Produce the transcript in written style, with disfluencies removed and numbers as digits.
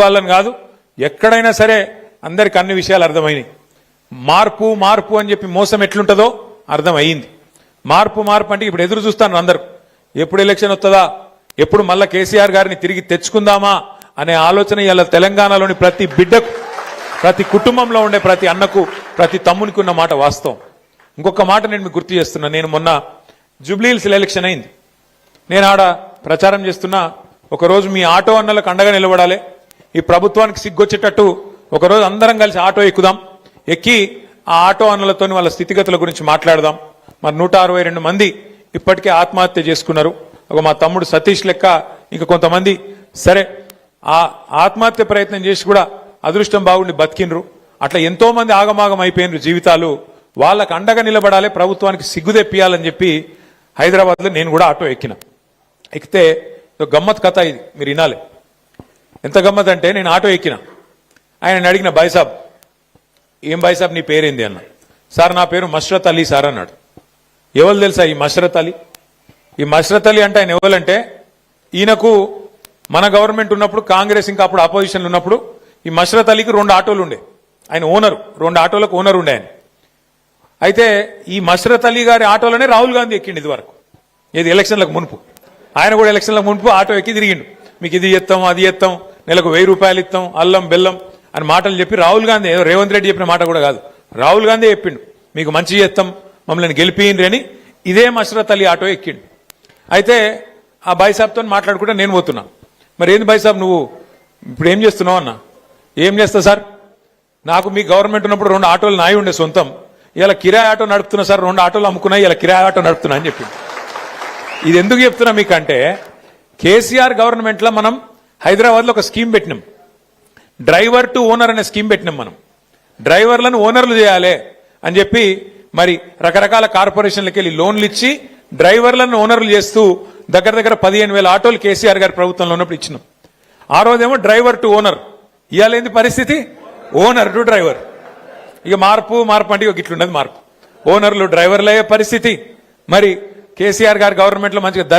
వాళ్ళని కాదు, ఎక్కడైనా సరే అందరికి అన్ని విషయాలు అర్థమైనాయి. మార్పు మార్పు అని చెప్పి మోసం ఎట్లుంటుందో అర్థమైంది. మార్పు మార్పు అంటే ఇప్పుడు ఎదురు చూస్తాను అందరూ, ఎప్పుడు ఎలక్షన్ వస్తుందా, ఎప్పుడు మళ్ళా కేసీఆర్ గారిని తిరిగి తెచ్చుకుందామా అనే ఆలోచన ఇలా తెలంగాణలోని ప్రతి బిడ్డకు, ప్రతి కుటుంబంలో ఉండే ప్రతి అన్నకు, ప్రతి తమ్మునికి ఉన్న మాట వాస్తవం. ఇంకొక మాట నేను మీకు గుర్తు చేస్తున్నా. నేను మొన్న జూబ్లీహిల్స్ ఎలక్షన్ అయింది, నేను ఆడ ప్రచారం చేస్తున్నా. ఒకరోజు మీ ఆటో అన్నలకు అండగా నిలబడాలి, ఈ ప్రభుత్వానికి సిగ్గొచ్చేటట్టు ఒకరోజు అందరం కలిసి ఆటో ఎక్కుదాం, ఎక్కి ఆ ఆటో అన్నలతో వాళ్ళ స్థితిగతుల గురించి మాట్లాడదాం. మరి 162 మంది ఇప్పటికే ఆత్మహత్య చేసుకున్నారు. ఒక మా తమ్ముడు సతీష్ లెక్క ఇంకా కొంతమంది సరే ఆ ఆత్మహత్య ప్రయత్నం చేసి కూడా అదృష్టం బాగుండి బతికినరు. అట్లా ఎంతో మంది ఆగమాగం అయిపోయినరు జీవితాలు. వాళ్ళకు అండగా నిలబడాలి, ప్రభుత్వానికి సిగ్గు తెప్పియాలని చెప్పి హైదరాబాద్లో నేను కూడా ఆటో ఎక్కిన. ఎక్కితే గమ్మత్ కథ ఇది, మీరు వినాలి. ఎంత గమ్మత్ అంటే, నేను ఆటో ఎక్కిన, ఆయన అడిగిన, బాయ్సాబ్ ఏం బాయ్సాబ్ నీ పేరేంది అన్న. సార్ నా పేరు మష్రత్ అలీ సార్ అన్నాడు. ఎవరు తెలుసా ఈ మష్రత్ అలీ? ఈ మష్రత్ అలీ అంటే ఆయన ఎవరంటే, ఈయనకు మన గవర్నమెంట్ ఉన్నప్పుడు, కాంగ్రెస్ ఇంకా అప్పుడు అపోజిషన్ ఉన్నప్పుడు ఈ మష్రత్ అలీకి 2 ఆటోలు ఉండే. ఆయన ఓనరు, 2 ఆటోలకు ఓనర్ ఉండే ఆయన. అయితే ఈ మష్రత్ అలీ గారి ఆటోలోనే రాహుల్ గాంధీ ఎక్కిండు ఇది వరకు, ఏది ఎలక్షన్లకు మునుపు. ఆయన కూడా ఎలక్షన్లకు మునుపు ఆటో ఎక్కి తిరిగిండు. మీకు ఇది ఇస్తాం, అది ఇస్తాం, నెలకు 1000 రూపాయలు ఇస్తాం, అల్లం బెల్లం అని మాటలు చెప్పి రాహుల్ గాంధీ, ఏదో రేవంత్ రెడ్డి చెప్పిన మాట కూడా కాదు, రాహుల్ గాంధీ చెప్పిండు మీకు మంచి చేస్తాం, మమ్మల్ని గెలిపియండి అని. ఇదే మష్రత్ అలీ ఆటో ఎక్కిండు. అయితే ఆ బాయ్సాబ్తో మాట్లాడుకుంటే నేను పోతున్నా. మరి ఏంది బాయ్సాబ్ నువ్వు ఇప్పుడు ఏం చేస్తున్నావు అన్న. ఏం చేస్తా సార్, నాకు మీ గవర్నమెంట్ ఉన్నప్పుడు 2 ఆటోలు నాయి ఉండే సొంతం, ఇలా కిరాయి ఆటో నడుపుతున్నా సార్, 2 ఆటోలు అమ్ముకున్నా, ఇలా కిరాయి ఆటో నడుపుతున్నా అని చెప్పింది. ఇది ఎందుకు చెప్తున్నా మీకంటే, కేసీఆర్ గవర్నమెంట్ లో మనం హైదరాబాద్ లో ఒక స్కీమ్ పెట్టినాం, డ్రైవర్ టు ఓనర్ అనే స్కీమ్ పెట్టినాం. మనం డ్రైవర్లను ఓనర్లు చేయాలి అని చెప్పి మరి రకరకాల కార్పొరేషన్లకు వెళ్ళి లోన్లు ఇచ్చి డ్రైవర్లను ఓనర్లు చేస్తూ దగ్గర దగ్గర 15,000 ఆటోలు కేసీఆర్ గారి ప్రభుత్వంలో ఉన్నప్పుడు ఇచ్చినాం. ఆ రోజేమో డ్రైవర్ టు ఓనర్, ఇవాళ ఏంది పరిస్థితి, ఓనర్ టు డ్రైవర్. ఇక మార్పు మార్పు అంటే ఇట్లున్నది మార్పు, ఓనర్లు డ్రైవర్లు అయ్యే పరిస్థితి. మరి కేసీఆర్ గారి గవర్నమెంట్ లో మంచిగా